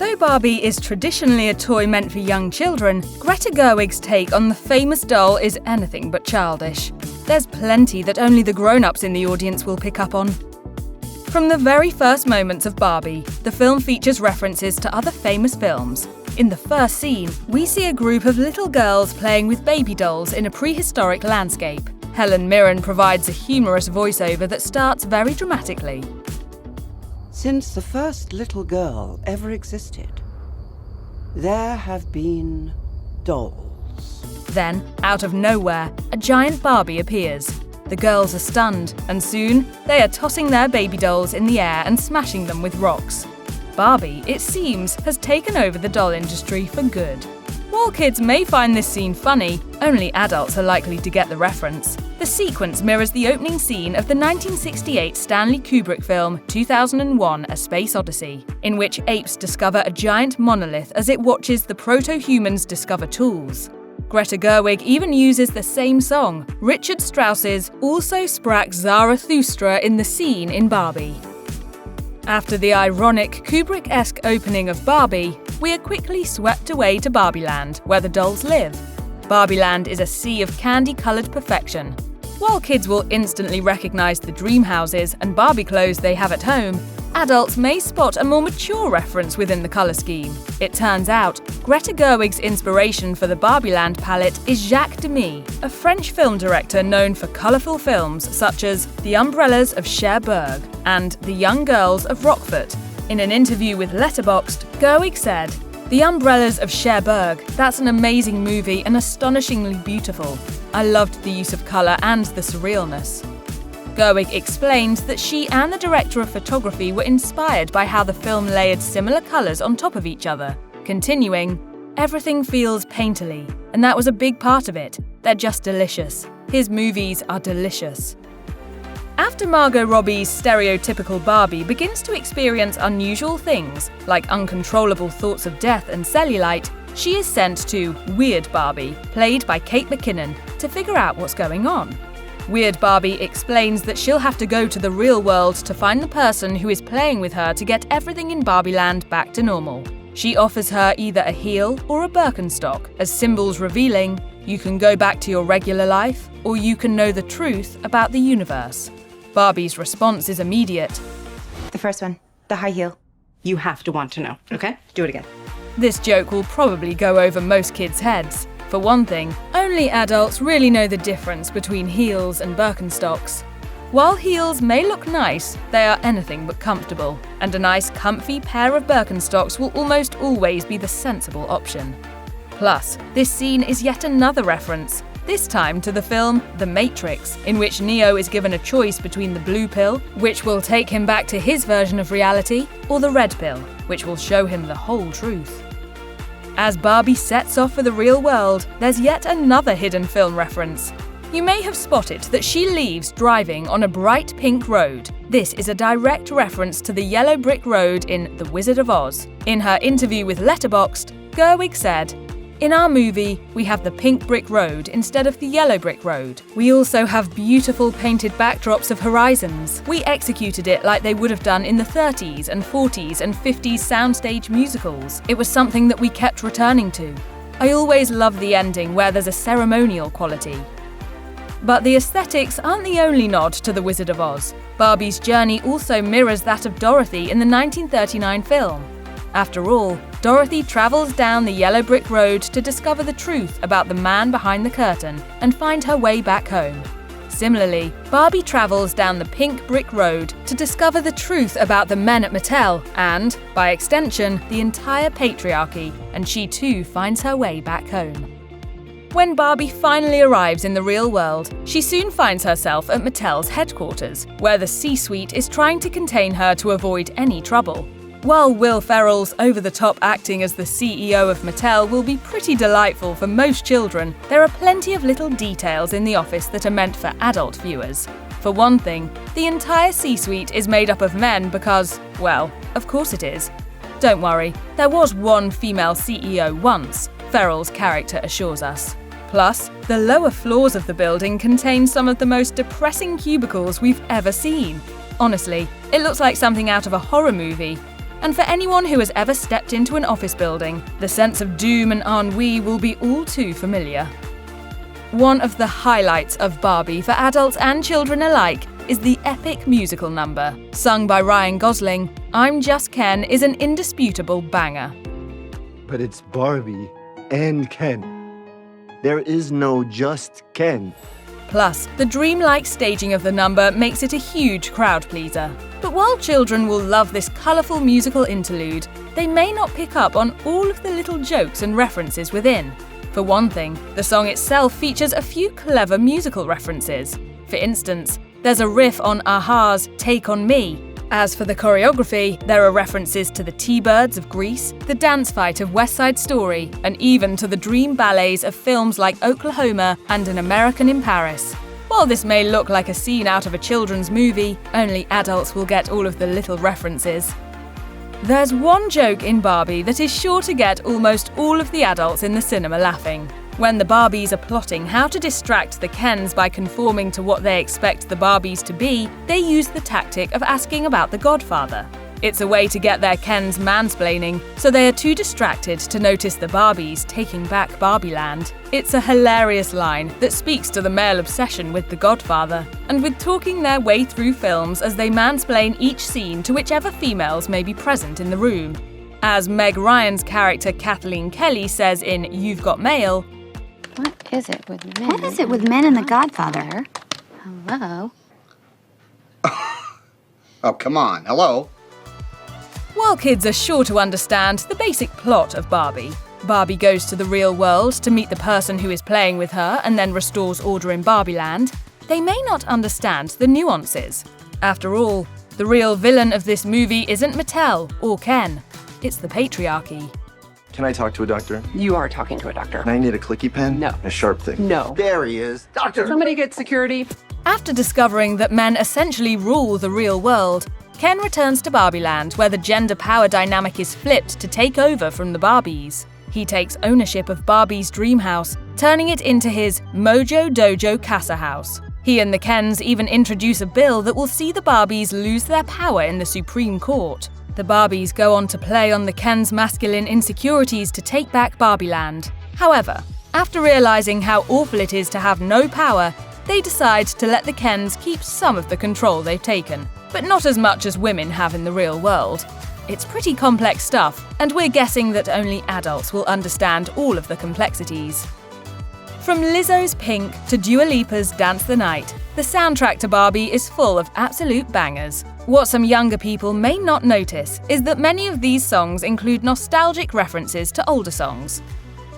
Though Barbie is traditionally a toy meant for young children, Greta Gerwig's take on the famous doll is anything but childish. There's plenty that only the grown-ups in the audience will pick up on. From the very first moments of Barbie, the film features references to other famous films. In the first scene, we see a group of little girls playing with baby dolls in a prehistoric landscape. Helen Mirren provides a humorous voiceover that starts very dramatically. Since the first little girl ever existed, there have been dolls. Then, out of nowhere, a giant Barbie appears. The girls are stunned, and soon, they are tossing their baby dolls in the air and smashing them with rocks. Barbie, it seems, has taken over the doll industry for good. While kids may find this scene funny, only adults are likely to get the reference. The sequence mirrors the opening scene of the 1968 Stanley Kubrick film 2001: A Space Odyssey, in which apes discover a giant monolith as it watches the proto-humans discover tools. Greta Gerwig even uses the same song, Richard Strauss's Also Sprach Zarathustra, in the scene in Barbie. After the ironic Kubrick-esque opening of Barbie, we are quickly swept away to Barbieland, where the dolls live. Barbieland is a sea of candy-coloured perfection. While kids will instantly recognise the dream houses and Barbie clothes they have at home, adults may spot a more mature reference within the colour scheme. It turns out, Greta Gerwig's inspiration for the Barbieland palette is Jacques Demy, a French film director known for colourful films such as The Umbrellas of Cherbourg and The Young Girls of Rockford. In an interview with Letterboxd, Gerwig said, "The Umbrellas of Cherbourg, that's an amazing movie and astonishingly beautiful. I loved the use of colour and the surrealness." Gerwig explained that she and the director of photography were inspired by how the film layered similar colours on top of each other. Continuing, "Everything feels painterly, and that was a big part of it. They're just delicious. His movies are delicious." After Margot Robbie's stereotypical Barbie begins to experience unusual things, like uncontrollable thoughts of death and cellulite, she is sent to Weird Barbie, played by Kate McKinnon, to figure out what's going on. Weird Barbie explains that she'll have to go to the real world to find the person who is playing with her to get everything in Barbieland back to normal. She offers her either a heel or a Birkenstock, as symbols revealing, you can go back to your regular life, or you can know the truth about the universe. Barbie's response is immediate. The first one, the high heel. You have to want to know, okay? Do it again. This joke will probably go over most kids' heads. For one thing, only adults really know the difference between heels and Birkenstocks. While heels may look nice, they are anything but comfortable, and a nice comfy pair of Birkenstocks will almost always be the sensible option. Plus, this scene is yet another reference, this time to the film The Matrix, in which Neo is given a choice between the blue pill, which will take him back to his version of reality, or the red pill, which will show him the whole truth. As Barbie sets off for the real world, there's yet another hidden film reference. You may have spotted that she leaves driving on a bright pink road. This is a direct reference to the yellow brick road in The Wizard of Oz. In her interview with Letterboxd, Gerwig said, "In our movie, we have the pink brick road instead of the yellow brick road. We also have beautiful painted backdrops of horizons. We executed it like they would have done in the 30s and 40s and 50s soundstage musicals. It was something that we kept returning to. I always love the ending where there's a ceremonial quality." But the aesthetics aren't the only nod to The Wizard of Oz. Barbie's journey also mirrors that of Dorothy in the 1939 film. After all, Dorothy travels down the yellow brick road to discover the truth about the man behind the curtain and find her way back home. Similarly, Barbie travels down the pink brick road to discover the truth about the men at Mattel and, by extension, the entire patriarchy, and she too finds her way back home. When Barbie finally arrives in the real world, she soon finds herself at Mattel's headquarters, where the C-suite is trying to contain her to avoid any trouble. While Will Ferrell's over-the-top acting as the CEO of Mattel will be pretty delightful for most children, there are plenty of little details in the office that are meant for adult viewers. For one thing, the entire C-suite is made up of men because, well, of course it is. Don't worry, there was one female CEO once, Ferrell's character assures us. Plus, the lower floors of the building contain some of the most depressing cubicles we've ever seen. Honestly, it looks like something out of a horror movie. And for anyone who has ever stepped into an office building, the sense of doom and ennui will be all too familiar. One of the highlights of Barbie for adults and children alike is the epic musical number. Sung by Ryan Gosling, I'm Just Ken is an indisputable banger. But it's Barbie and Ken. There is no just Ken. Plus, the dreamlike staging of the number makes it a huge crowd pleaser. But while children will love this colourful musical interlude, they may not pick up on all of the little jokes and references within. For one thing, the song itself features a few clever musical references. For instance, there's a riff on a-ha's Take On Me. As for the choreography, there are references to the T-Birds of Grease, the dance fight of West Side Story, and even to the dream ballets of films like Oklahoma and An American in Paris. While this may look like a scene out of a children's movie, only adults will get all of the little references. There's one joke in Barbie that is sure to get almost all of the adults in the cinema laughing. When the Barbies are plotting how to distract the Kens by conforming to what they expect the Barbies to be, they use the tactic of asking about the Godfather. It's a way to get their Kens mansplaining, so they are too distracted to notice the Barbies taking back Barbieland. It's a hilarious line that speaks to the male obsession with the Godfather, and with talking their way through films as they mansplain each scene to whichever females may be present in the room. As Meg Ryan's character Kathleen Kelly says in You've Got Mail, What is it with men? What is it with men and the Godfather? Hello? Oh, come on. Hello? while kids are sure to understand the basic plot of Barbie. Barbie goes to the real world to meet the person who is playing with her and then restores order in Barbieland. They may not understand the nuances. After all, the real villain of this movie isn't Mattel or Ken. It's the patriarchy. Can I talk to a doctor? You are talking to a doctor. Can I need a clicky pen? No. A sharp thing? No. There he is. Doctor! Somebody get security. After discovering that men essentially rule the real world, Ken returns to Barbieland, where the gender power dynamic is flipped to take over from the Barbies. He takes ownership of Barbie's dream house, turning it into his Mojo Dojo Casa house. He and the Kens even introduce a bill that will see the Barbies lose their power in the Supreme Court. The Barbies go on to play on the Kens' masculine insecurities to take back Barbieland. However, after realizing how awful it is to have no power, they decide to let the Kens keep some of the control they've taken, but not as much as women have in the real world. It's pretty complex stuff, and we're guessing that only adults will understand all of the complexities. From Lizzo's Pink to Dua Lipa's Dance the Night, the soundtrack to Barbie is full of absolute bangers. What some younger people may not notice is that many of these songs include nostalgic references to older songs.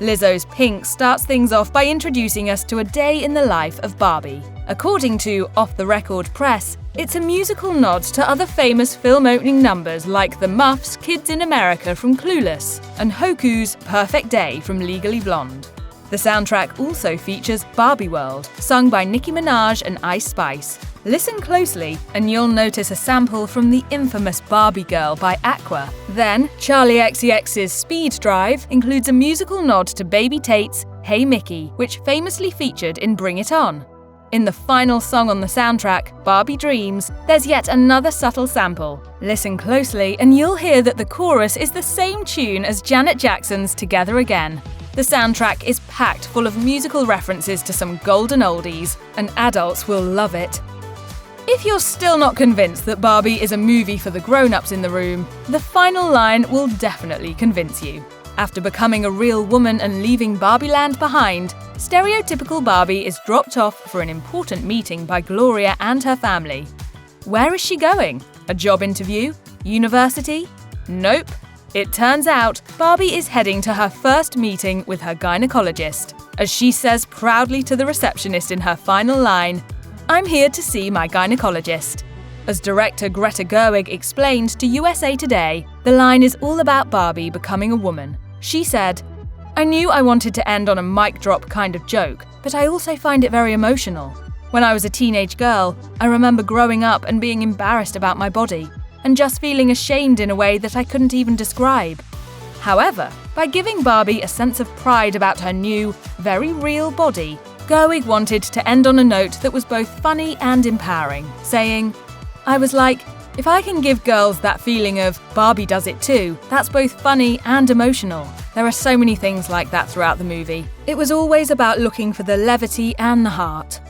Lizzo's Pink starts things off by introducing us to a day in the life of Barbie. According to Off the Record Press, it's a musical nod to other famous film opening numbers like the Muffs' Kids in America from Clueless and Hoku's Perfect Day from Legally Blonde. The soundtrack also features Barbie World, sung by Nicki Minaj and Ice Spice. Listen closely and you'll notice a sample from the infamous Barbie Girl by Aqua. Then, Charli XCX's Speed Drive includes a musical nod to Baby Tate's Hey Mickey, which famously featured in Bring It On. In the final song on the soundtrack, Barbie Dreams, there's yet another subtle sample. Listen closely and you'll hear that the chorus is the same tune as Janet Jackson's Together Again. The soundtrack is packed full of musical references to some golden oldies, and adults will love it. If you're still not convinced that Barbie is a movie for the grown-ups in the room, the final line will definitely convince you. After becoming a real woman and leaving Barbieland behind, stereotypical Barbie is dropped off for an important meeting by Gloria and her family. Where is she going? A job interview? University? Nope. It turns out Barbie is heading to her first meeting with her gynecologist, as she says proudly to the receptionist in her final line, "I'm here to see my gynecologist." As director Greta Gerwig explained to USA Today, the line is all about Barbie becoming a woman. She said, "I knew I wanted to end on a mic drop kind of joke, but I also find it very emotional. When I was a teenage girl, I remember growing up and being embarrassed about my body, and just feeling ashamed in a way that I couldn't even describe." However, by giving Barbie a sense of pride about her new, very real body, Gerwig wanted to end on a note that was both funny and empowering, saying, "I was like, If I can give girls that feeling of Barbie does it too, that's both funny and emotional. There are so many things like that throughout the movie. It was always about looking for the levity and the heart.